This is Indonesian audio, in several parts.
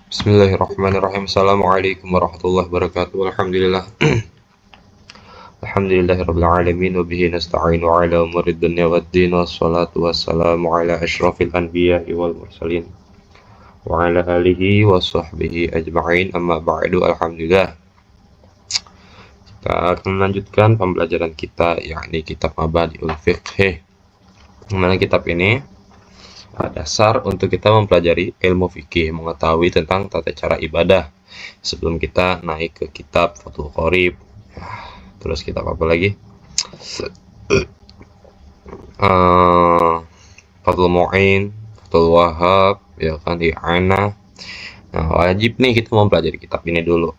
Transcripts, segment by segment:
Bismillahirrahmanirrahim. Assalamualaikum warahmatullahi wabarakatuh. Alhamdulillah. Alhamdulillahirabbil alamin wa bihi nasta'inu ala umurid dunya waddin wassalatu wassalamu ala asyrafil anbiya'i wal mursalin wa ala alihi wa sahbihi ajma'in. Amma ba'du. Alhamdulillah. Kita akan melanjutkan pembelajaran kita, yakni kitab Mabadi'ul Fiqh. Mana kitab ini dasar untuk kita mempelajari ilmu fikih, mengetahui tentang tata cara ibadah sebelum kita naik ke kitab Fathul Qorib. Terus kitab apa lagi? Fathul Mu'in, Fathul Wahab, ya kan, I'anah. Nah, wajib nih kita mempelajari kitab ini dulu.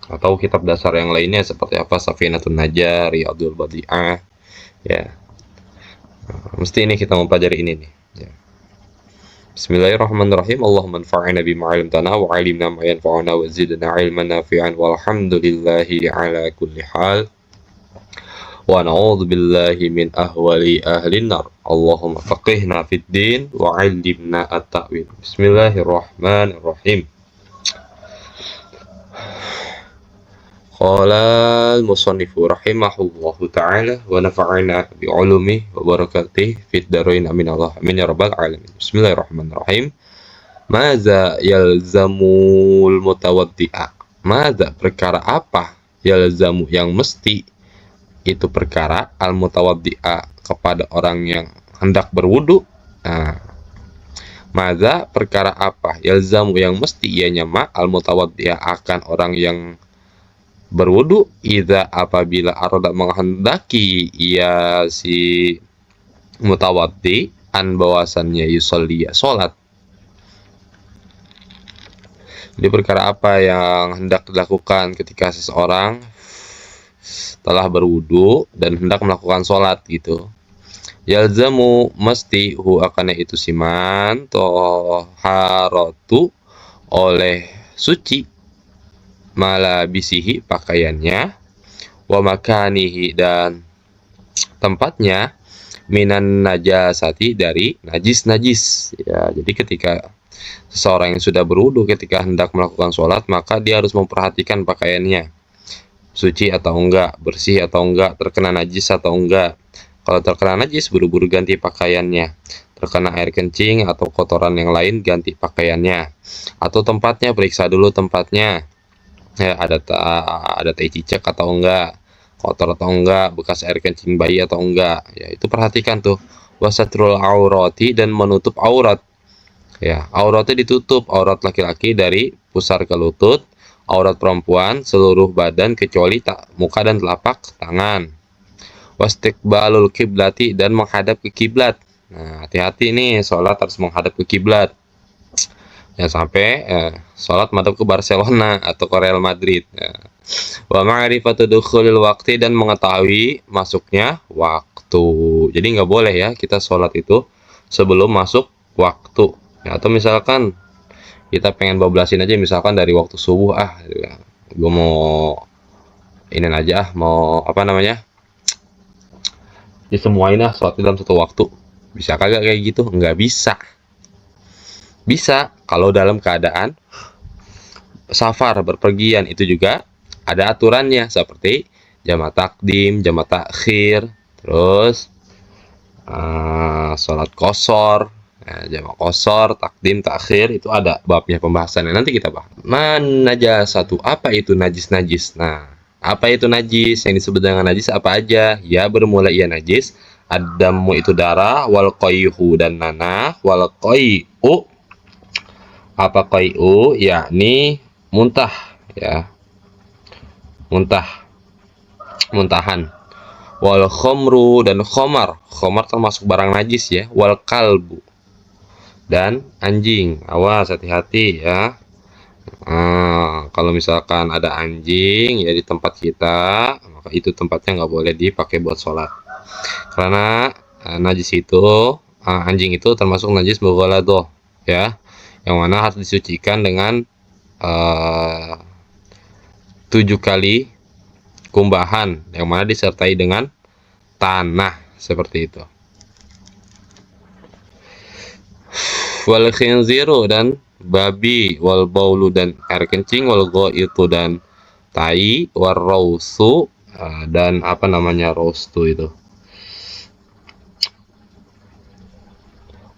Atau kitab dasar yang lainnya seperti apa? Safinatun Najjar, Riyadul Badi'ah, ya. Nah, mesti ini kita mempelajari ini nih. Ya. Bismillahirrahmanirrahim. Allahumma anfa'na bima 'allamtana wa 'allimna ma yanfa'una wa zidna 'ilman nafi'an walhamdulillahi 'ala kulli hal. Wa na'udzu billahi min ahwali ahlin nar. Allahumma faqihna fid din wa 'allimna at-ta'wil. Bismillahirrahmanirrahim. Qala al-musannifu rahimahullahu ta'ala wa nafa'ana bi 'ulumihi wa barakatihi fid dharain amin Allah amin ya rabbal alamin. Bismillahirrahmanirrahim. Maza yalzamul mutawaddi'a. Maza, perkara apa, yalzamu yang mesti, itu perkara al mutawaddi'a kepada orang yang hendak berwudu. Nah, maza, perkara apa, yalzamu yang mesti ianya ma al mutawaddi'a akan orang yang berwudu, idza apabila arada menghendaki ia si mutawaddi an bahwasannya yusolli salat. Jadi perkara apa yang hendak dilakukan ketika seseorang telah berwudu dan hendak melakukan sholat gitu. Yalzamu mesti hu akannya itu siman toharatu oleh suci malabisihi pakaiannya wa makanihi dan tempatnya minan najasati dari najis-najis ya. Jadi ketika seseorang yang sudah berwudu ketika hendak melakukan sholat, maka dia harus memperhatikan pakaiannya suci atau enggak, bersih atau enggak, terkena najis atau enggak. Kalau terkena najis, buru-buru ganti pakaiannya. Terkena air kencing atau kotoran yang lain, ganti pakaiannya. Atau tempatnya, periksa dulu tempatnya. Ya, ada tai cicak atau enggak, kotor atau enggak, bekas air kencing bayi atau enggak. Ya, itu perhatikan tuh. Wasatrul aurati, dan menutup aurat. Ya, auratnya ditutup, aurat laki-laki dari pusar ke lutut, aurat perempuan seluruh badan kecuali muka dan telapak tangan. Wastiqbalul kiblati, dan menghadap ke kiblat. Nah, hati-hati nih, sholat harus menghadap ke kiblat. Jangan sampai sholat madhab ke Barcelona atau ke Real Madrid. Wa ma'rifatu dukhulil waqti, dan mengetahui masuknya waktu. Jadi nggak boleh ya kita sholat itu sebelum masuk waktu. Ya, atau misalkan kita pengen bablasin aja, misalkan dari waktu subuh, gue mau ini aja, mau apa namanya, disemuain sholat dalam satu waktu. Bisa kagak kayak gitu? Nggak bisa. Bisa kalau dalam keadaan safar, berpergian, itu juga ada aturannya seperti jamak takdim, jamak takhir, terus sholat qashar. Nah, jamak qashar, takdim, takhir itu ada babnya pembahasannya, nanti kita bahas. Najasatu, apa itu najis-najis? Nah, apa itu najis? Yang disebut dengan najis apa aja? Ya, bermula ia najis. Adamu itu darah, wal qayhu dan nanah, wal qay'u. Apa qay'u? Yakni muntah ya. Muntahan. Wal khomru, dan khomar. Khomar termasuk barang najis ya. Wal kalbu, dan anjing. Awas, hati-hati ya. Kalau misalkan ada anjing ya di tempat kita, maka itu tempatnya nggak boleh dipakai buat sholat. Karena najis itu, anjing itu termasuk najis mughaladoh ya, yang mana harus disucikan dengan 7 kali kumbahan, yang mana disertai dengan tanah seperti itu. Wal khinziru, dan babi, wal baulu dan air kencing, wal ghaitu dan tai, war rausu dan apa namanya raustu itu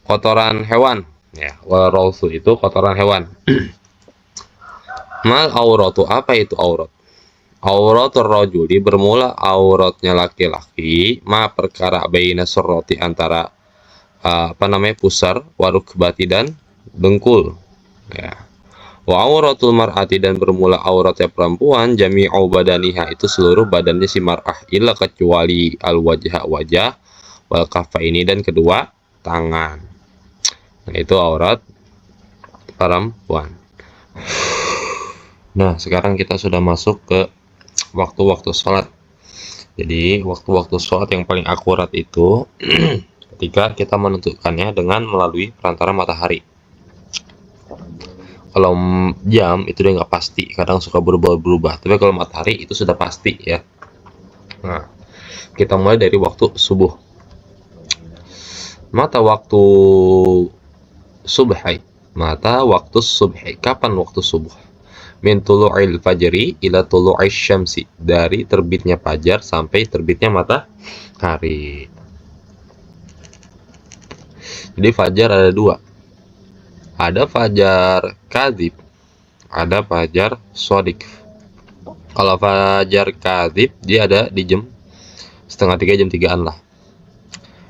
kotoran hewan ya, wal rausu itu kotoran hewan. Mal auratu, apa itu aurat? Auratul rajuli, bermula auratnya laki-laki, ma perkara baina surrati, antara apa namanya pusar, warukbati dan dengkul ya. Wa auratul mar'ati, dan bermula auratnya perempuan, jami'u badaniha, itu seluruh badannya si mar'ah, illa kecuali al wajah, wajah, wal kafaini, dan kedua tangan. Nah, itu aurat perempuan. Nah, sekarang kita sudah masuk ke waktu-waktu sholat. Jadi waktu-waktu sholat yang paling akurat itu ketika kita menentukannya dengan melalui perantara matahari. Kalau jam itu dia nggak pasti, kadang suka berubah-berubah. Tapi kalau matahari itu sudah pasti ya. Nah, kita mulai dari waktu subuh. Mata waktu subhi. Mata waktu subhi. Kapan waktu subuh? Min tulu'il fajri ila tulu'is syamsi, dari terbitnya fajar sampai terbitnya matahari. Jadi fajar ada dua, ada fajar kadzib, ada fajar sodik. Kalau fajar kadzib dia ada di jam setengah 3, jam 3-an lah,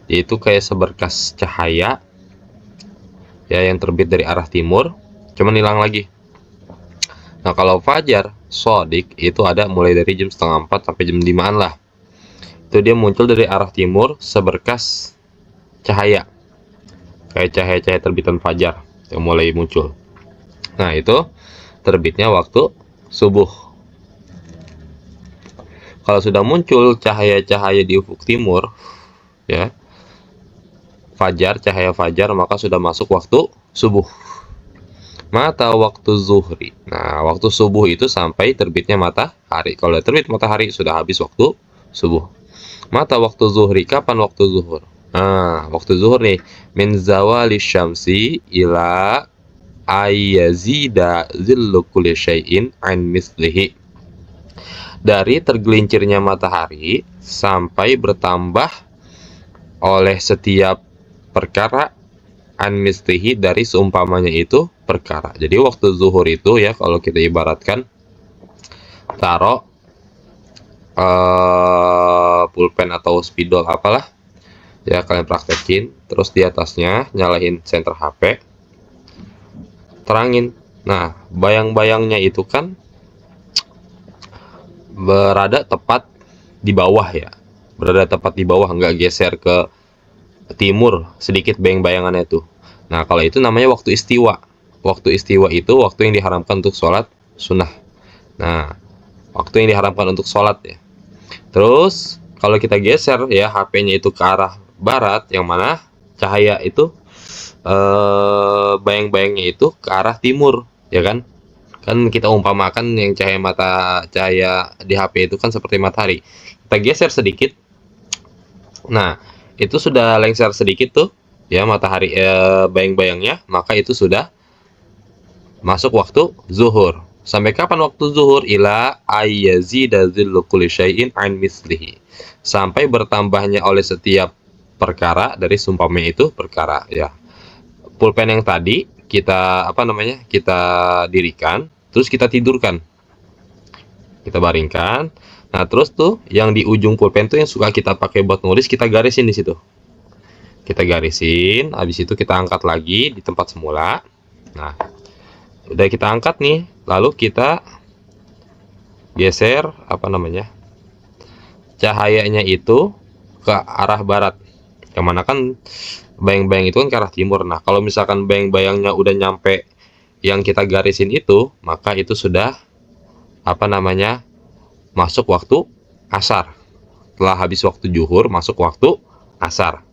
yaitu kayak seberkas cahaya ya yang terbit dari arah timur cuman hilang lagi. Nah, kalau fajar sodik itu ada mulai dari jam setengah 4 sampai jam 5-an lah. Itu dia muncul dari arah timur seberkas cahaya, kayak cahaya-cahaya terbitan fajar yang mulai muncul. Nah, itu terbitnya waktu subuh. Kalau sudah muncul cahaya-cahaya di ufuk timur, ya, fajar, cahaya fajar, maka sudah masuk waktu subuh. Mata waktu zuhri. Nah, waktu subuh itu sampai terbitnya matahari. Kalau terbit matahari sudah habis waktu subuh. Mata waktu zuhri. Kapan waktu zuhur? Nah, waktu zuhur nih, min zawali syamsi ila ayyazida zillu kulli syai'in an mislihi. Dari tergelincirnya matahari sampai bertambah oleh setiap perkara an mislihi, dari seumpamanya itu perkara. Jadi waktu zuhur itu ya, kalau kita ibaratkan taruh pulpen atau spidol apalah ya, kalian praktekin, terus di atasnya nyalain senter HP, terangin. Nah, bayang-bayangnya itu kan berada tepat di bawah ya, berada tepat di bawah, nggak geser ke timur sedikit bayang-bayangannya itu. Nah, kalau itu namanya waktu istiwa. Waktu istiwa itu waktu yang diharamkan untuk sholat sunnah. Nah, waktu yang diharamkan untuk sholat ya. Terus kalau kita geser ya HP-nya itu ke arah barat, yang mana cahaya itu bayang-bayangnya itu ke arah timur, ya kan? Kan kita umpamakan yang cahaya di HP itu kan seperti matahari. Kita geser sedikit. Nah, itu sudah lengser sedikit tuh ya matahari, bayang-bayangnya, maka itu sudah masuk waktu zuhur. Sampai kapan waktu zuhur? Ila ayyazida zillu kulli syai'in an mislihi, sampai bertambahnya oleh setiap perkara dari seumpamanya itu perkara ya. Pulpen yang tadi kita kita dirikan, terus kita tidurkan, kita baringkan. Nah, terus tuh yang di ujung pulpen tuh yang suka kita pakai buat nulis, kita garisin di situ. Kita garisin, habis itu kita angkat lagi di tempat semula. Nah, udah kita angkat nih, lalu kita geser cahayanya itu ke arah barat, yang mana kan bayang-bayang itu kan ke arah timur. Nah, kalau misalkan bayang-bayangnya udah nyampe yang kita garisin itu, maka itu sudah masuk waktu asar. Setelah habis waktu zuhur, masuk waktu asar.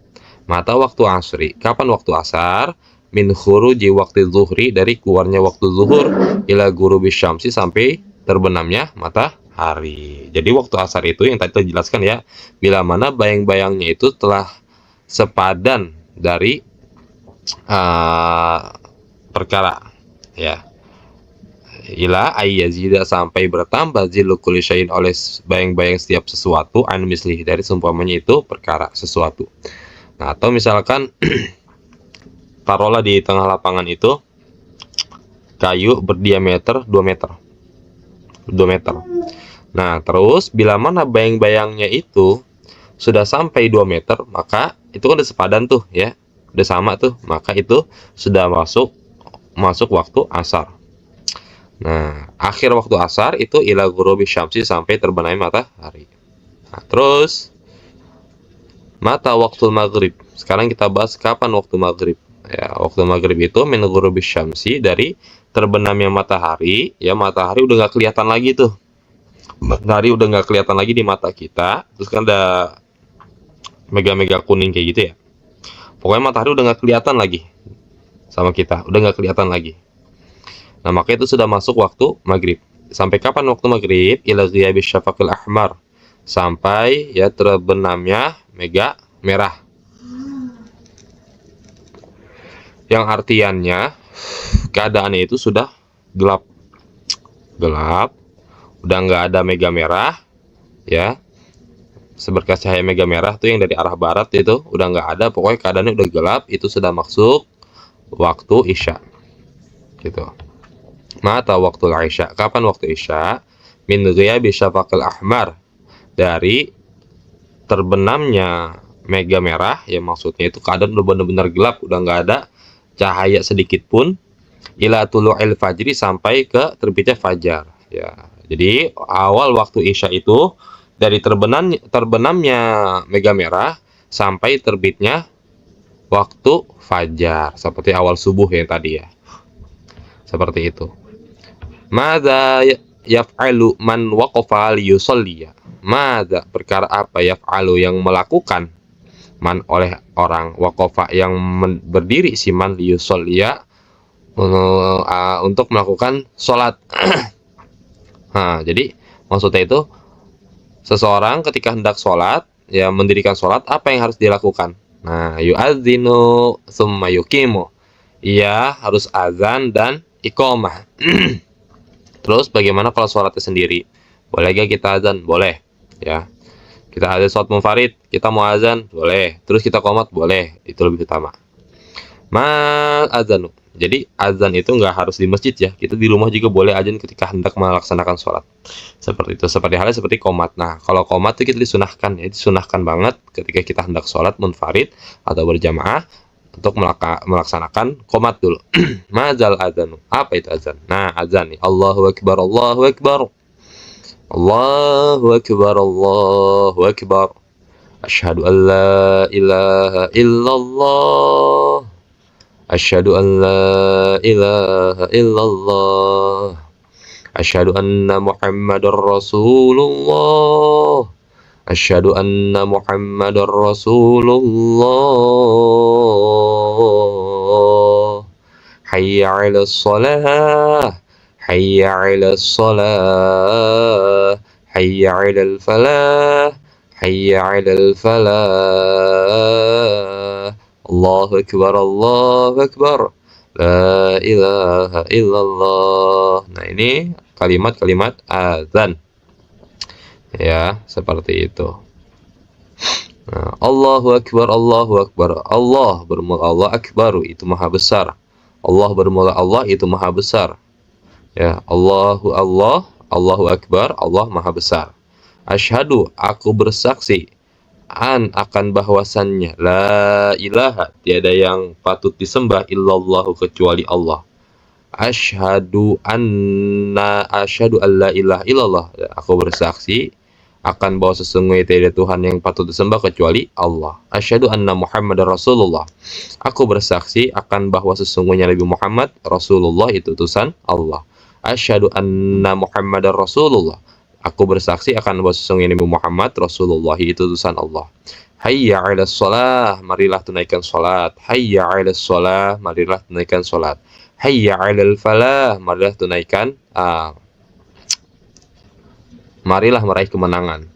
Mata waktu asri. Kapan waktu asar? Min khuruji waktu zuhri, dari keluarnya waktu zuhur, ila ghurubi syamsi, sampai terbenamnya matahari. Jadi waktu asar itu yang tadi kita jelaskan ya, bila mana bayang-bayangnya itu telah sepadan dari perkara ya. Ila ayyazida, sampai bertambah zilu kulli syai'in, oleh bayang-bayang setiap sesuatu, an mislihi, dari seumpamanya itu perkara sesuatu. Nah, atau misalkan taruhlah di tengah lapangan itu kayu berdiameter 2 meter. 2 meter. Nah, terus bila mana bayang-bayangnya itu sudah sampai 2 meter, maka itu kan udah sepadan tuh ya. Udah sama tuh, maka itu sudah masuk waktu asar. Nah, akhir waktu asar itu ila ghurubi syamsi, sampai terbenamnya matahari. Nah, terus mata waktu maghrib. Sekarang kita bahas kapan waktu maghrib. Ya, waktu maghrib itu min ghurubi syamsi, dari terbenamnya matahari. Ya, matahari udah nggak kelihatan lagi tuh. Matahari udah nggak kelihatan lagi di mata kita. Terus kan ada mega-mega kuning kayak gitu ya. Pokoknya matahari udah nggak kelihatan lagi sama kita, udah nggak kelihatan lagi. Nah, maka itu sudah masuk waktu maghrib. Sampai kapan waktu maghrib? Ila ghiyabi syafaqil ahmar, sampai ya terbenamnya mega merah. Yang artiannya keadaannya itu sudah gelap, udah nggak ada mega merah ya. Seberkas cahaya mega merah tuh yang dari arah barat itu udah nggak ada. Pokoknya keadaannya udah gelap, itu sudah masuk waktu isya gitu. Mata waktu isya, kapan waktu isya? Min ghiyabi syafaqil ahmar, dari terbenamnya mega merah, ya maksudnya itu keadaan udah benar-benar gelap, udah nggak ada cahaya sedikit pun. Ila tulu'il fajri, sampai ke terbitnya fajar ya. Jadi awal waktu isya itu dari terbenamnya mega merah sampai terbitnya waktu fajar, seperti awal subuh yang tadi ya. Seperti itu. Madza yaf'alu man waqafa liyusalliya. Madza, perkara apa, yaf'alu, yang melakukan, man, oleh orang, waqafa, yang berdiri, si man, liyusalliya, untuk melakukan sholat. Nah, jadi maksudnya itu seseorang ketika hendak sholat, ya mendirikan sholat, apa yang harus dilakukan? Nah, yu'adzinu summa yuqimu, ia harus azan dan iqamah. Terus bagaimana kalau sholatnya sendiri? Boleh gak kita azan? Boleh ya. Kita azan sholat munfarid, kita mau azan? Boleh. Terus kita qomat? Boleh. Itu lebih utama. Azanu, jadi azan itu nggak harus di masjid ya. Kita di rumah juga boleh azan ketika hendak melaksanakan sholat. Seperti itu. Seperti halnya seperti qomat. Nah, kalau qomat itu kita disunahkan ya. Disunahkan banget ketika kita hendak sholat munfarid atau berjamaah, untuk melaksanakan qomat dulu. Mazal azanu. Apa itu azan? Nah, azan nih. Allahu akbar, Allahu akbar. Allahu akbar, Allahu akbar. Asyhadu an la ilaha illallah. Asyhadu an la ilaha illallah. Asyhadu anna Muhammadar Rasulullah. Asyhadu anna Muhammadar Rasulullah. Hayya 'alas shalah. Hayya 'alas shalah. Hayya 'alal falah. Hayya 'alal falah. Allahu akbar, Allahu akbar. La ilaha illallah. Nah, ini kalimat-kalimat azan. Ya, seperti itu. Nah, Allahu akbar, Allahu akbar. Allah bermula Allah, akbaru, itu maha besar. Allah bermula Allah, itu maha besar. Ya, Allahu Allah, Allahu akbar, Allah maha besar. Asyhadu, aku bersaksi, akan bahwasannya, la ilaha, tiada yang patut disembah, illallahu, kecuali Allah. Asyhadu an la ilaha illallah, aku bersaksi akan bahwa sesungguhnya tiada Tuhan yang patut disembah kecuali Allah. Asyhadu anna Muhammadar Rasulullah, aku bersaksi akan bahwa sesungguhnya Nabi Muhammad Rasulullah, itu utusan Allah. Asyhadu anna Muhammadar Rasulullah, aku bersaksi akan bahwa sesungguhnya Nabi Muhammad Rasulullah, itu utusan Allah. Hayya 'alas shalah, marilah tunaikan salat. Hayya 'alas shalah, marilah tunaikan salat. Hayya 'alal falah, marilah tunaikan, marilah meraih kemenangan.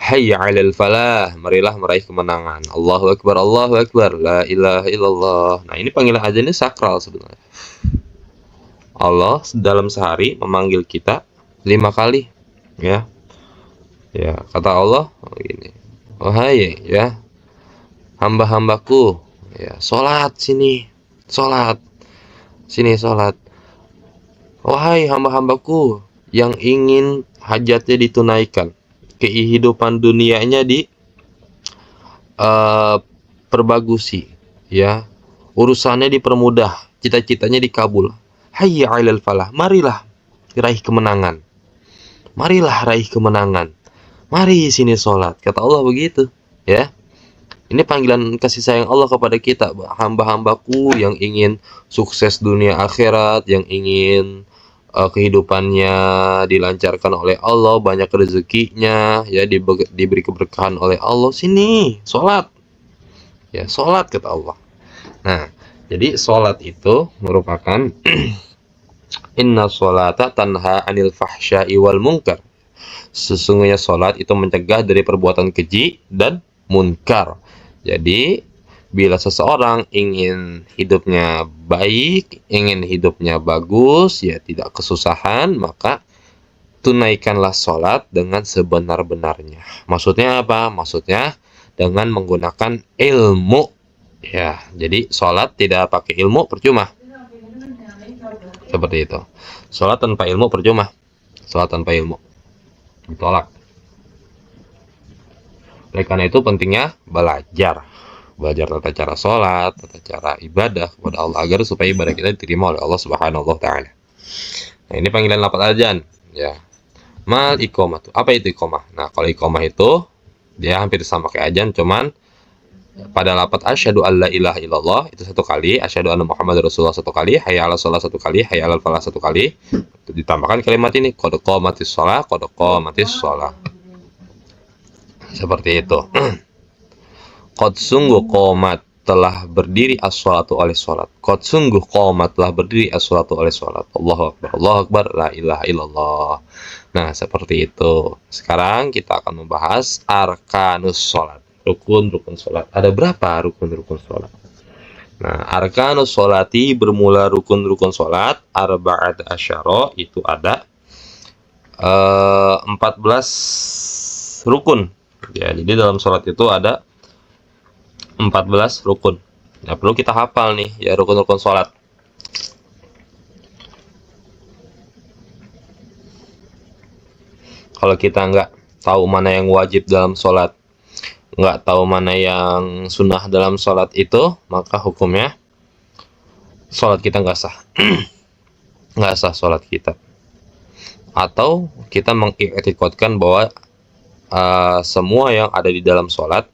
Hayya 'alal falah, marilah meraih kemenangan. Allahu akbar, Allahu akbar, la ilaha illallah. Nah, ini panggilan azan ini sakral sebenarnya. Allah dalam sehari memanggil kita 5 kali, ya. Ya, kata Allah begini. Wahai ya hamba-hambaku, ya, salat sini. Salat. Sini salat. Wahai hamba-hambaku yang ingin hajatnya ditunaikan, kehidupan dunianya di perbagusi, ya, urusannya dipermudah, cita-citanya dikabul. Hayya 'alal falah, marilah raih kemenangan. Marilah raih kemenangan. Mari sini sholat. Kata Allah begitu, ya. Ini panggilan kasih sayang Allah kepada kita, hamba-hambaku yang ingin sukses dunia akhirat, yang ingin kehidupannya dilancarkan oleh Allah, banyak rezekinya, ya, diberi keberkahan oleh Allah. Sini, sholat. Ya, sholat kata Allah. Nah, jadi sholat itu merupakan inna sholata tanha anil fahsya'i wal munkar. Sesungguhnya sholat itu mencegah dari perbuatan keji dan munkar. Jadi, bila seseorang ingin hidupnya baik, ingin hidupnya bagus, ya tidak kesusahan, maka tunaikanlah sholat dengan sebenar-benarnya. Maksudnya apa? Maksudnya dengan menggunakan ilmu. Ya, jadi sholat tidak pakai ilmu percuma. Seperti itu. Sholat tanpa ilmu percuma. Sholat tanpa ilmu ditolak. Oleh karena itu pentingnya belajar tata cara sholat, tata cara ibadah kepada Allah agar supaya ibadah kita diterima oleh Allah Subhanahu wa taala. Nah, ini panggilan lafaz azan, ya. Mal iqamah tuh. Apa itu iqamah? Nah, kalau iqamah itu dia hampir sama kayak azan, cuman pada lafaz asyhadu alla ilaha illallah itu 1 kali, asyhadu anna muhammadar rasulullah 1 kali, hayya 'alas shalah 1 kali, hayya 'alal falah 1 kali. Ditambahkan kalimat ini, qad qamatis shalah, qad qamatis shalah. Seperti itu. Qad sungguh qomat telah berdiri as-sholatu oleh sholat. Qad sungguh qomat telah berdiri as-sholatu oleh sholat. Allahu akbar, Allahu akbar, la ilaha illallah. Nah, seperti itu. Sekarang kita akan membahas arkanus sholat. Rukun-rukun sholat. Ada berapa rukun-rukun sholat? Nah, arkanus sholati bermula rukun-rukun sholat. Arba'at asyara itu ada 14 rukun. Ya, jadi dalam sholat itu ada 14 rukun. Nah, perlu kita hafal nih, ya, rukun-rukun sholat. Kalau kita nggak tahu mana yang wajib dalam sholat, nggak tahu mana yang sunnah dalam sholat itu, maka hukumnya sholat kita nggak sah. Nggak sah sholat kita. Atau kita mengiktikadkan bahwa semua yang ada di dalam sholat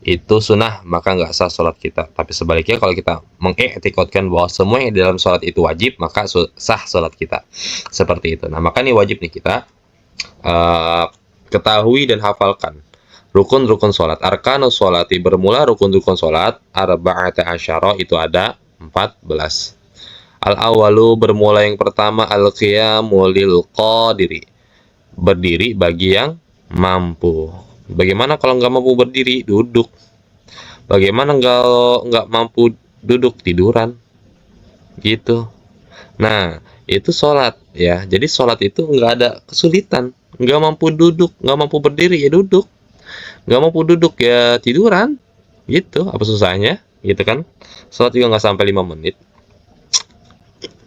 itu sunnah, maka nggak sah sholat kita. Tapi sebaliknya, kalau kita mengiktikadkan bahwa semua yang di dalam sholat itu wajib, maka sah sholat kita. Seperti itu. Nah, maka ini wajib nih kita ketahui dan hafalkan rukun-rukun sholat. Arkanus sholati bermula rukun-rukun sholat arba'ata asyara itu ada 14. Al-awalu bermula yang pertama al-qiyamu lil qadiri, berdiri bagi yang mampu. Bagaimana kalau nggak mampu berdiri? Duduk. Bagaimana nggak mampu duduk? Tiduran. Gitu. Nah, itu sholat, ya. Jadi sholat itu nggak ada kesulitan. Nggak mampu duduk, nggak mampu berdiri, ya duduk. Nggak mampu duduk, ya tiduran. Gitu. Apa susahnya? Gitu kan. Sholat juga nggak sampai 5 menit.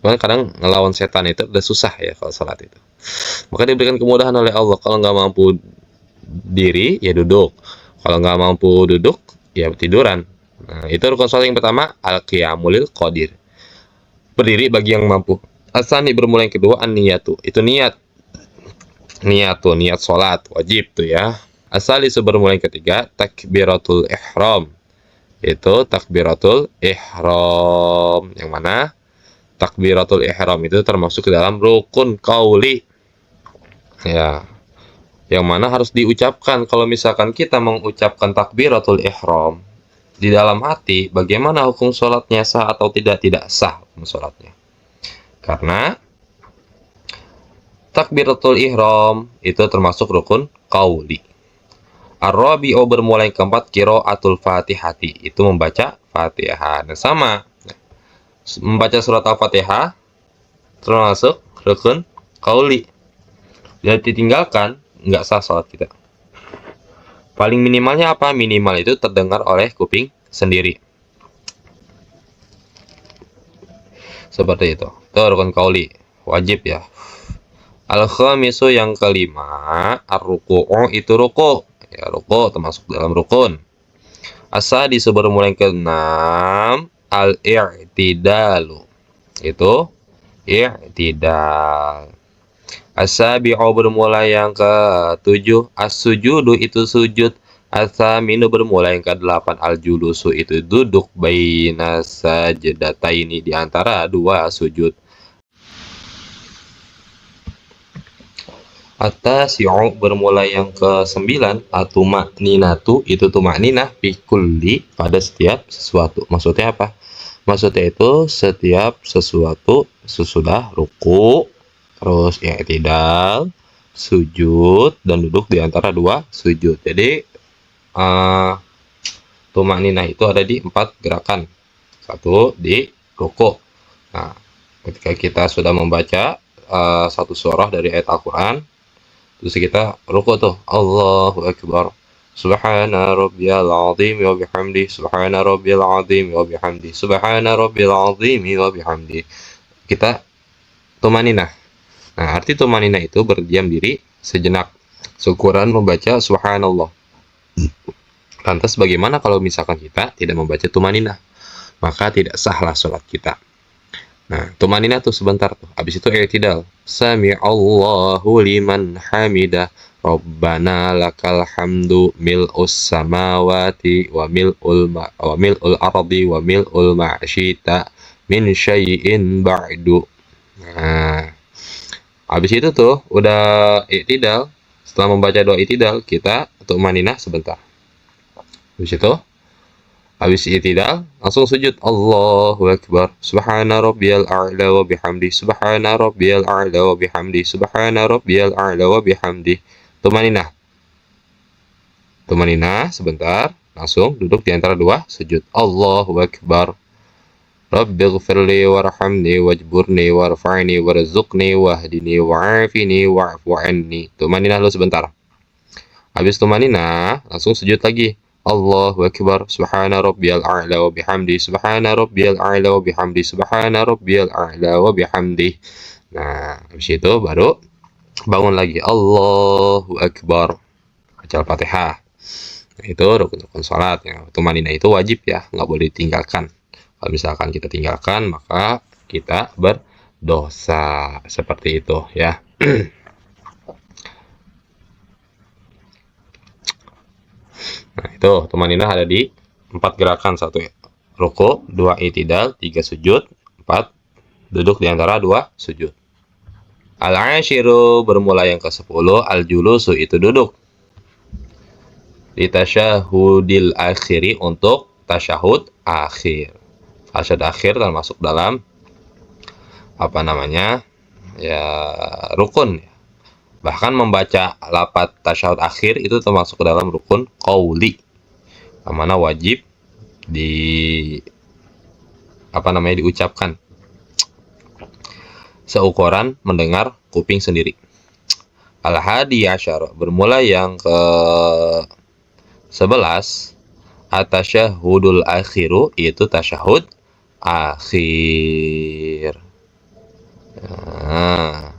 Kadang ngelawan setan itu udah susah ya kalau sholat itu. Maka diberikan kemudahan oleh Allah. Kalau nggak mampu diri, ya duduk. Kalau nggak mampu duduk, ya tiduran. Nah, itu rukun sholat yang pertama, al-qiyamul qadir, berdiri bagi yang mampu. Asani bermula yang kedua, an-niyatu, itu niat. Niat sholat wajib tuh ya. Asali bermula yang ketiga, takbiratul ihram, itu takbiratul ihram. Yang mana takbiratul ihram itu termasuk ke dalam rukun qauli, ya, yang mana harus diucapkan. Kalau misalkan kita mengucapkan takbiratul ihram di dalam hati, bagaimana hukum sholatnya, sah atau tidak? Tidak sah hukum sholatnya. Karena takbiratul ihram itu termasuk rukun qauli. Ar-rabi'u bermula yang keempat qiraatul Fatihati, itu membaca Fatihah. Nah, sama. Membaca surat Al-Fatihah termasuk rukun qauli. Jadi ditinggalkan nggak sah salat kita. Paling minimalnya apa? Minimal itu terdengar oleh kuping sendiri. Seperti itu. Itu rukun qauli, wajib ya. Al-khamisu yang kelima, ar-ruku'u itu ruku'. Ya, ruku' termasuk dalam rukun. As-sadisu bermula yang keenam, al-i'tidalu. Itu i'tidal. As-sabi'u bermula yang ketujuh, as-sujudu itu sujud. As-saminu bermula yang ke-8, al-julusu itu duduk, baina sajdataini di antara dua sujud. At-tasi'u bermula yang ke-9, at-tuma'ninatu itu tuma'ninah fi kulli pada setiap sesuatu. Maksudnya apa? Maksudnya itu setiap sesuatu sesudah ruku, terus i'tidal, sujud dan duduk di antara dua sujud. Jadi tuma'ninah itu ada di 4 gerakan. Satu di ruku. Nah, ketika kita sudah membaca satu surah dari ayat Al-Qur'an, terus kita ruku tuh, Allahu Akbar, Subhana rabbiyal azim wa bihamdi, Subhana rabbiyal azim wa bihamdi, Subhana rabbiyal azim wa bihamdi. Kita tumaninah. Nah, arti tumaninah itu berdiam diri sejenak, syukuran membaca subhanallah. Lantas bagaimana kalau misalkan kita tidak membaca tumaninah? Maka tidak sahlah sholat kita. Nah, tumaninah tuh sebentar tuh. Habis itu i'tidal. Sami'allahu liman hamidah. Rabbana lakal hamdu mil'us samawati wa mil'ul ardi wa mil'ul ma'syita min syai'in ba'du. Nah, habis itu tuh udah i'tidal. Setelah membaca doa i'tidal, kita tumaninah sebentar. Habis i'tidal, langsung sujud. Allahu Akbar. Subhana rabbiyal a'la wa bihamdi. Subhana rabbiyal a'la wa bihamdi. Subhana rabbiyal a'la wa bihamdi. Tumaninah. Tumaninah sebentar, langsung duduk di antara dua sujud. Allahu Akbar. Rabbighfirli warhamni wajburni warfa'ni warzuqni wahdini wa'afini wa'fu anni. Tumaninah lu sebentar. Habis tumaninah, langsung sujud lagi. Allahu Akbar. Subhana rabbiyal a'la wa bihamdi. Subhana rabbiyal a'la wa bihamdi. Subhana rabbiyal a'la wa bihamdi. Nah, habis itu baru bangun lagi. Allahu Akbar. Baca Al-Fatihah. Nah, itu rukun-rukun salat ya. Tumaninah itu wajib ya, nggak boleh ditinggalkan. Kalau misalkan kita tinggalkan, maka kita berdosa. Seperti itu ya. Nah, itu tumaninah ada di 4 gerakan. 1 ruku, 2 i'tidal, 3 sujud, 4 duduk di antara 2 sujud. Al-ashiru bermula yang ke-10, al-julusu itu duduk. Di tasyahudil akhiri untuk tasyahud akhir. Tasyahud akhir termasuk dalam apa namanya? Ya, rukun ya. Bahkan membaca lafaz tasyahud akhir itu termasuk ke dalam rukun qauli, yang mana wajib diucapkan seukuran mendengar kuping sendiri. Al-hadi asyara bermula yang ke 11, at-tasyahudul akhiru itu tasyahud akhir. Nah,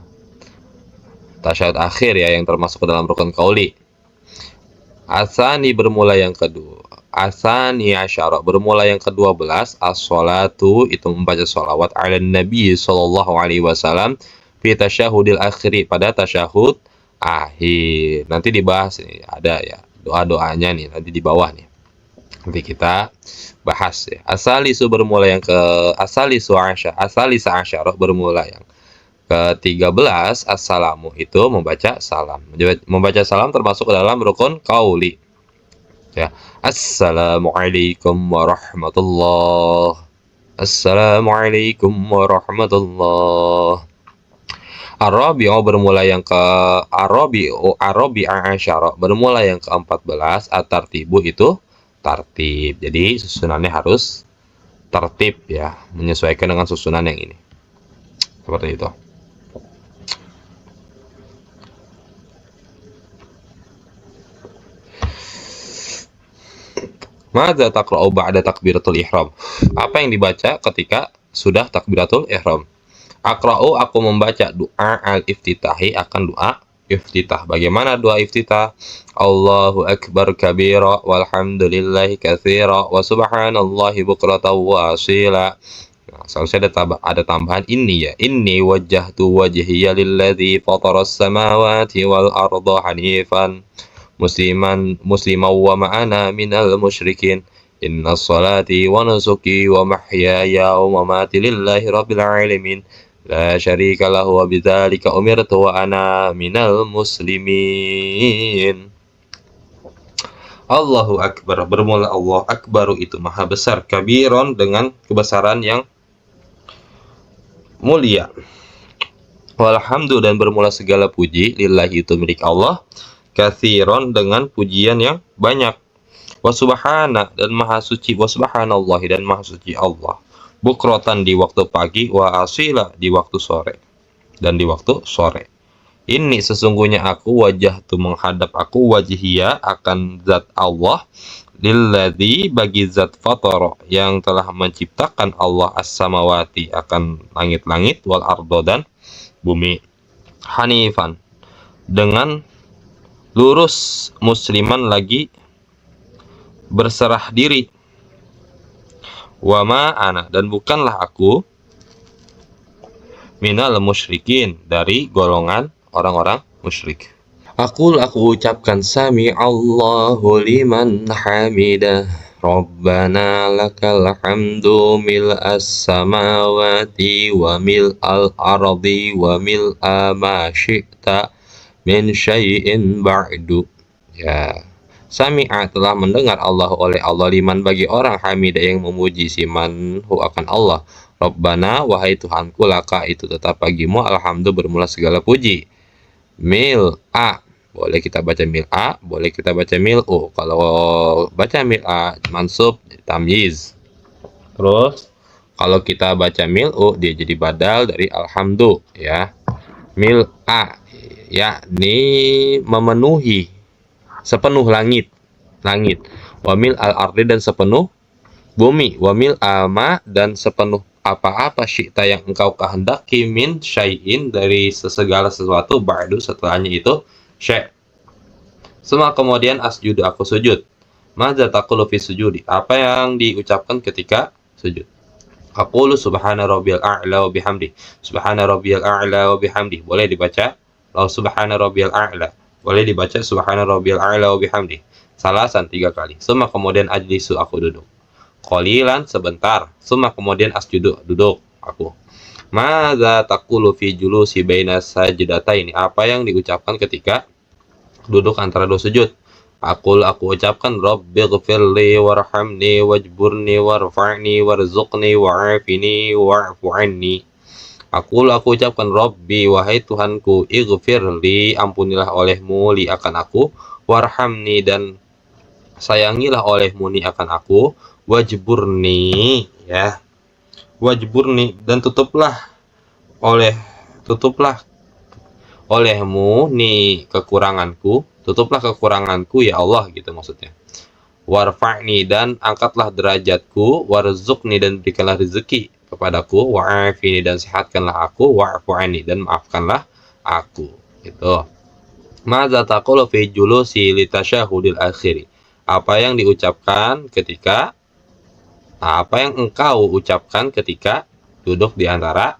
tasyahud akhir ya yang termasuk ke dalam rukun qauli. Asani bermula yang kedua. Asani asyara bermula yang ke-12, as-shalatu itu membaca sholawat ala Nabi sallallahu alaihi wasallam fi tasyahudil akhiri pada tasyahud akhir. Nanti dibahas nih, ada ya doa-doanya nih nanti di bawah nih. Nanti kita bahas ya. Asalisu bermula yang ke asalisa asyara bermula yang ke-13, assalamu itu membaca salam. Membaca salam termasuk dalam rukun qauli. Ya. Assalamualaikum warahmatullahi. Assalamualaikum warahmatullahi. Ar-Rabi'u bermula yang ke Ar-Rabi'a asyara bermula yang ke-14, at-tartibu itu tartib. Jadi susunannya harus tertib ya, menyesuaikan dengan susunan yang ini. Seperti itu. Madza taqra'u ba'da takbiratul ihram? Apa yang dibaca ketika sudah takbiratul ihram? Aqra'u, aku membaca doa al-iftitahi, akan doa iftitah. Bagaimana doa iftitah? Allahu akbar kabira walhamdulillahi katsira wa subhanallahi bukratan wa asila. Nah, seharusnya ada tambahan ini ya. Inni wajjahtu wajhiya lilladzi fataras samawati wal arda hanifan musliman wa ma'ana minal musyrikin. Inna salati wa nusuki wa mahyaya wa mamati lillahi rabbil alamin. La syarika lahu wa bidzalika umirtu wa ana minal muslimin. Allahu akbar, bermula Allah akbaru itu maha besar, kabiron dengan kebesaran yang mulia. Walhamdu, dan bermula segala puji, lillahi itu milik Allah, katsiron dengan pujian yang banyak. Wa subhana, dan maha suci, wa subhanallahi, dan maha suci Allah. Bukrotan di waktu pagi, wa asila di waktu sore, dan di waktu sore. Ini sesungguhnya aku wajah tu menghadap aku wajhiya akan zat Allah, lilladzi bagi zat fatara yang telah menciptakan Allah as-samawati akan langit-langit wal ardo dan bumi, hanifan dengan lurus, musliman lagi berserah diri, wa ma ana, dan bukanlah aku minal musyrikin, dari golongan orang-orang musyrik. Aku ucapkan sami Allahu liman hamidah. Rabbana lakal hamdu mil'as samawati wa mil'al ardi wa mil'a ma syi'ta min syai'in ba'du. Ya. Sami'a, telah mendengar Allah oleh Allah, liman bagi orang hamidah yang memuji, siman hu akan Allah. Rabbana, wahai Tuhanku, laka itu tetap bagimu alhamdu bermula segala puji. Mil a, boleh kita baca mil a, boleh kita baca mil u. Kalau baca mil a mansub tamyiz. Terus kalau kita baca mil u, dia jadi badal dari alhamdu ya. Mil a ya, ini memenuhi sepenuh langit. Wamil al-ardi, dan sepenuh bumi. Wamil ama, dan sepenuh apa-apa syi'ta yang engkau kehendaki, min syai'in, dari segala sesuatu, ba'du setelahnya itu syai'. Semua kemudian asjudu, aku sujud. Madza taqulu fi sujudi? Apa yang diucapkan ketika sujud? Aqulu subhana rabbiyal a'la wa bihamdi. Subhana rabbiyal a'la wa bihamdi. Boleh dibaca subhana rabbiyal a'la. Boleh dibaca subhana rabbiyal a'la wa bihamdi. Salasan 3 kali. Semua kemudian ajlisu, aku duduk. Qalilan, sebentar. Semua kemudian asjudu, duduk aku. Madza taqulu fi julusi baina sajdataini? Apa yang diucapkan ketika duduk antara dua sujud? Aku ucapkan rabbighfirli warhamni wajburni warfa'ni warzuqni wa'afini wa'fu anni. Aku ucapkan Rabbi, wahai Tuhanku, ighfirli, ampunilah olehmu, li akan aku, warhamni, dan sayangilah olehmu ni akan aku, wajburni ya, wajburni, dan tutuplah olehmu ni kekuranganku, tutuplah kekuranganku ya Allah, gitu maksudnya. Warfa'ni, dan angkatlah derajatku, warzuqni, dan berikanlah rezeki kepadaku, wa'afini, dan sehatkanlah aku, wa'fu anni, dan maafkanlah aku, gitu. Madza taqulu fi julusi litasyahudil akhiri? Apa yang diucapkan ketika apa yang engkau ucapkan ketika duduk di antara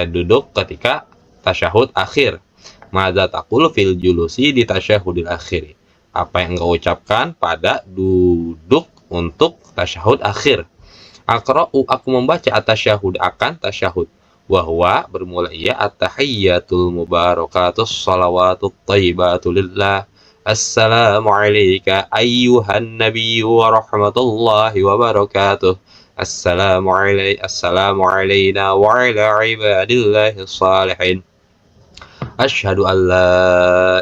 duduk ketika tasyahud akhir? Madza taqulu fil julusi di tasyahudil akhiri? Apa yang engkau ucapkan pada duduk untuk tasyahud akhir? Aqra'u, aku membaca at-tasyahud, akan tasyahud. Wahwa, bermula ia at-tahiyyatul mubarakatus salawatut thayyibatu lillah. Assalamu alayka ayyuhan nabiyyu wa rahmatullahi wa barakatuh. Assalamu alayna wa ala ibadillahi salihin. Asyhadu an la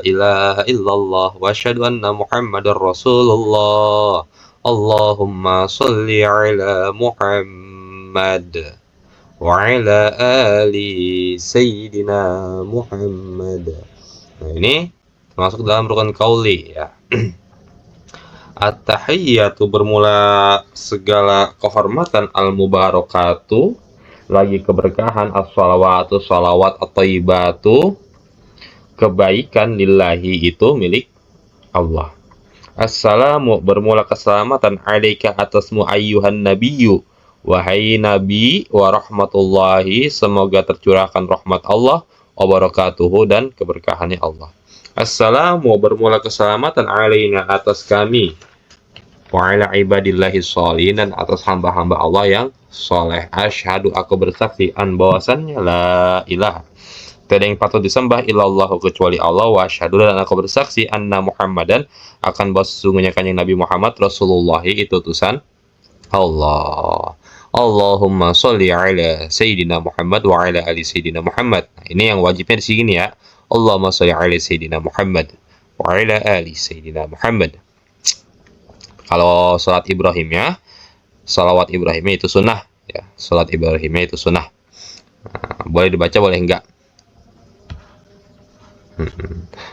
ilaha illallah wa asyhadu anna Muhammadar Rasulullah. Allahumma sholli ala Muhammad wa ala ali sayyidina Muhammad. Nah, ini termasuk dalam rukun qauli ya. At-tahiyyatu bermula segala kehormatan, al-mubarakatu lagi keberkahan, as-shalawatu shalawat, at-thayyibatu kebaikan, lillahi itu milik Allah. Assalamu bermula keselamatan, alaika atasmu ayyuhan nabiyyu wahai nabi, wa rahmatullahi semoga tercurahkan rahmat Allah, wa barakatuhu dan keberkahannya Allah. Assalamu bermula keselamatan, alaina atas kami, wa ala ibadillahi sholihin dan atas hamba-hamba Allah yang soleh. Asyhadu aku bersaksi an bahwasannya la ilaha tidak yang patut disembah illallahu kecuali Allah, wa asyhadu dan aku bersaksi anna Muhammadan akan bahwa sesungguhnya kanjeng Nabi Muhammad Rasulullah itu utusan Allah. Allahumma sholli ala sayyidina Muhammad wa ala ali sayyidina Muhammad. Nah, ini yang wajibnya di sini ya. Allahumma sholli ala sayyidina Muhammad wa ala ali sayyidina Muhammad. Kalau salat Ibrahimnya, salawat Ibrahimnya itu sunnah ya. Salat Ibrahimnya itu sunnah. Nah, boleh dibaca boleh enggak.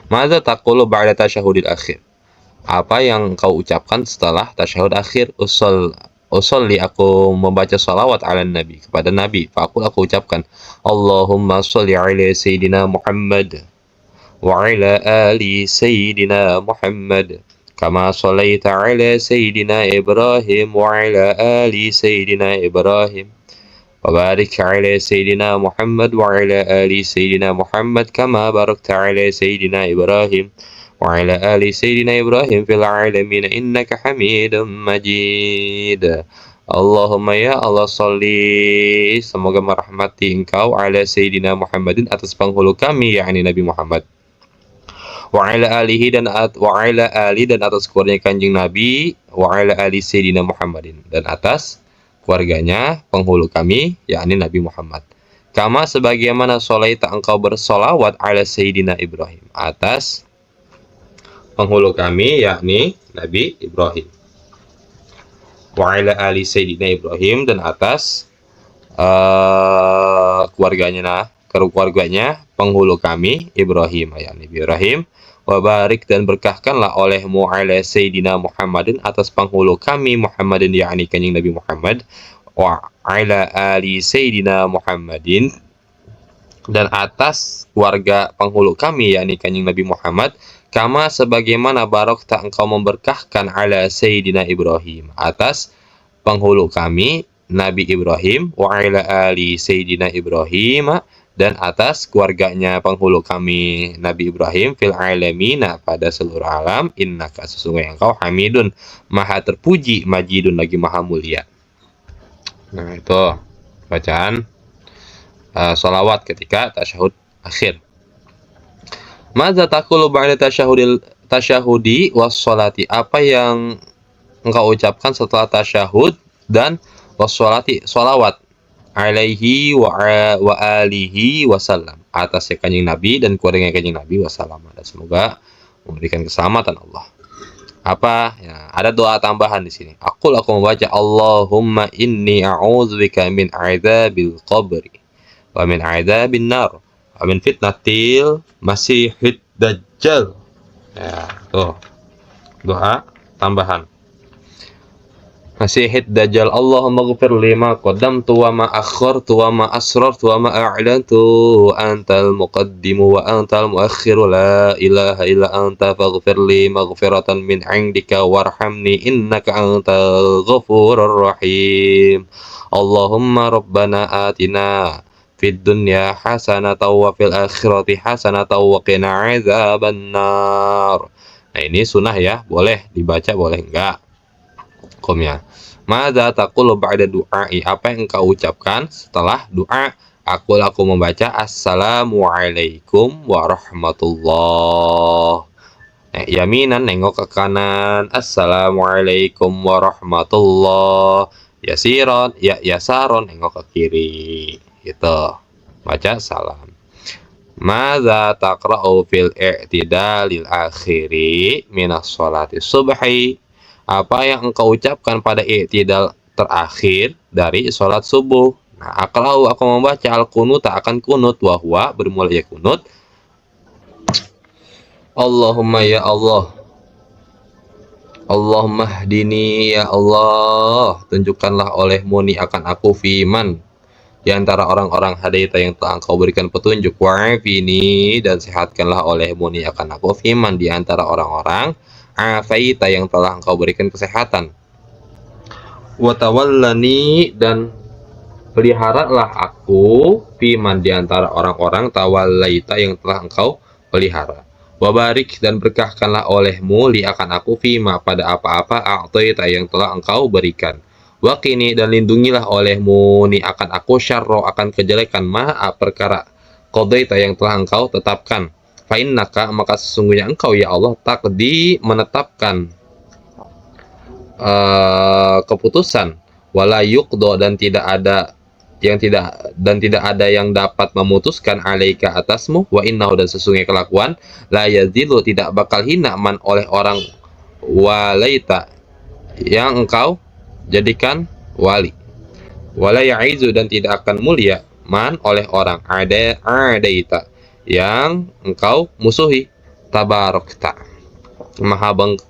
Madza taqulu ba'da tasyahudil akhir? Apa yang kau ucapkan setelah tasyahud akhir? Usolli aku membaca salawat ala nabi kepada nabi. Faqul aku ucapkan Allahumma sholli ala sayyidina Muhammad wa ala ali sayyidina Muhammad kama shallaita ala sayyidina Ibrahim wa ala ali sayyidina Ibrahim. وبارك على سيدنا محمد وعلى آل سيدنا محمد كما باركت على سيدنا إبراهيم وعلى آل سيدنا إبراهيم في العالمين إنك حميد مجيد. Allahumma ya Allah sholli semoga merahmati engkau ala Sayyidina Muhammadin atas penghulu kami yakni Nabi Muhammad, wa ala alihi dan atas keluarga kanjeng Nabi, wa ala ali Sayyidina Muhammadin dan atas keluarganya penghulu kami yakni Nabi Muhammad. Kama sebagaimana sholaita engkau bersolawat ala Sayyidina Ibrahim atas penghulu kami yakni Nabi Ibrahim, wa ala ali Sayyidina Ibrahim dan atas keluarganya penghulu kami Ibrahim yakni Ibrahim. Wa barik dan berkahkanlah olehmu ala Sayyidina Muhammadin atas penghulu kami Muhammadin yakni kanjeng Nabi Muhammad, wa ala ali Sayyidina Muhammadin dan atas keluarga penghulu kami yakni kanjeng Nabi Muhammad, kama sebagaimana barokta engkau memberkahkan ala Sayyidina Ibrahim atas penghulu kami Nabi Ibrahim, wa ala ali Sayyidina Ibrahim dan atas keluarganya penghulu kami Nabi Ibrahim fil alamina pada seluruh alam, innaka sesungguhnya engkau hamidun maha terpuji, majidun lagi maha mulia. Nah itu bacaan sholawat ketika tasyahud akhir. Madza taqulu ba'da tasyahudi was sholati? Apa yang engkau ucapkan setelah tasyahud dan was sholati sholawat alaihi wa alihi wasallam atas kanjeng Nabi dan keluarga kanjeng Nabi wasallam, dan semoga memberikan keselamatan Allah. Apa ya, ada doa tambahan di sini. Aku membaca Allahumma inni a'udzubika min adzabil qabri wa min adzabin nar wa min fitnatil masihid dajjal. Ya, tuh. Doa tambahan. Masihid dajjal. Allahumma ghfir lima qaddamtu wa ma akhartu wa ma asrartu wa ma a'lantu antal muqaddimu wa antal muakhiru la ilaha illa anta faghfir li maghfiratan min 'indika warhamni innaka antal ghafurur rahim. Allahumma rabbana atina fid dunya hasanatan wa fil akhirati hasanatan wa qina 'adzabannar. Nah, ini sunnah ya, boleh dibaca boleh enggak. Hukumnya. Madza taqulu ba'da du'ai? Apa yang engkau ucapkan setelah doa? Aku membaca assalamualaikum warahmatullah. Yaminan nengok ke kanan, assalamualaikum warahmatullah. Yasiron, yasaron nengok ke kiri. Gitu. Baca salam. Madza taqra'u fil i'tidalil akhiri minas sholati subhi? Apa yang engkau ucapkan pada i'tidal terakhir dari sholat subuh? Nah, aqra'u, aku membaca al-qunut, akan kunut, wahwa bermula ya kunut. Allahumma ya Allah, Allahumma hdini ya Allah, tunjukkanlah olehmu ni akan aku fiman di antara orang-orang hadaita yang telah engkau berikan petunjuk, wa'afini, dan sehatkanlah olehmu ni akan aku fiman di antara orang-orang afaita yang telah engkau berikan kesehatan, watawallani, dan peliharalah aku fiman di antara orang-orang tawallaita yang telah engkau pelihara. Wabarik, dan berkahkanlah olehmu li akan aku fima pada apa-apa a'taita yang telah engkau berikan. Wakini, dan lindungilah olehmu ni akan aku syarro, akan kejelekan ma'a perkara qadaita yang telah engkau tetapkan. Fa'innaka, maka sesungguhnya engkau ya Allah takdi menetapkan keputusan, wala yuqdo, dan tidak ada yang dapat memutuskan alaika atasmu, wa innahu, dan sesungguhnya kelakuan, la yazilu, tidak bakal hina, man oleh orang, walaita, yang engkau jadikan wali, wala ya'izu, dan tidak akan mulia, man oleh orang, adaita, yang engkau musuhi, tabarakta,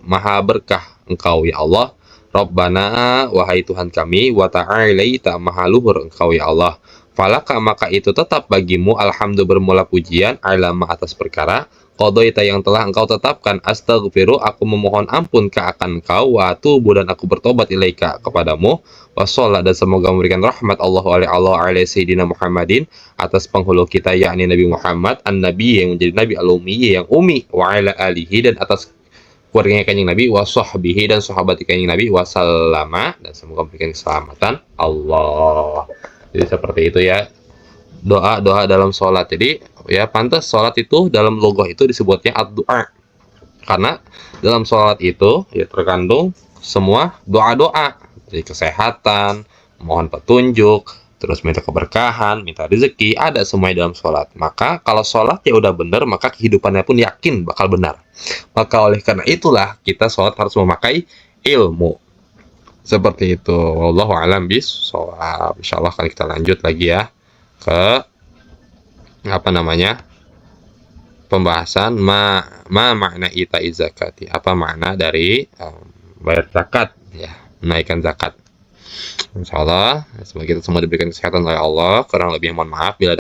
maha berkah engkau ya Allah, Rabbana, wahai Tuhan kami, wa ta'alaita, maha luhur engkau ya Allah. Falaka, maka itu tetap bagimu, alhamdu, bermula pujian, alama, atas perkara, qadaita, yang telah engkau tetapkan. Astaghfiru, aku memohon ampun ke akan engkau, wa atubu, dan aku bertobat ilaika, kepadamu, wassalat, dan semoga memberikan rahmat Allah alaihi sayyidina Muhammadin, atas penghulu kita yakni Nabi Muhammad, an-nabi, yang menjadi nabi al-ummi, yang umi, wa ala alihi, dan atas keluarganya kanjeng Nabi, wasahbihi, dan sahabat kanjeng Nabi, wasallama, dan semoga memberikan keselamatan Allah. Jadi seperti itu ya, doa-doa dalam sholat. Jadi ya pantas sholat itu dalam logoh itu disebutnya ad-doa, karena dalam sholat itu ya terkandung semua doa-doa, dari kesehatan, mohon petunjuk, terus minta keberkahan, minta rezeki, ada semuanya dalam sholat. Maka kalau sholatnya udah benar, maka kehidupannya pun yakin bakal benar. Maka oleh karena itulah kita sholat harus memakai ilmu. Seperti itu. Wallahu a'lam bishawab. Insyaallah kali kita lanjut lagi ya ke pembahasan makna ita zakati. Apa makna dari bayar zakat ya, menaikkan zakat. Insyaallah semoga kita semua diberikan kesehatan oleh Allah. Kurang lebih mohon maaf bila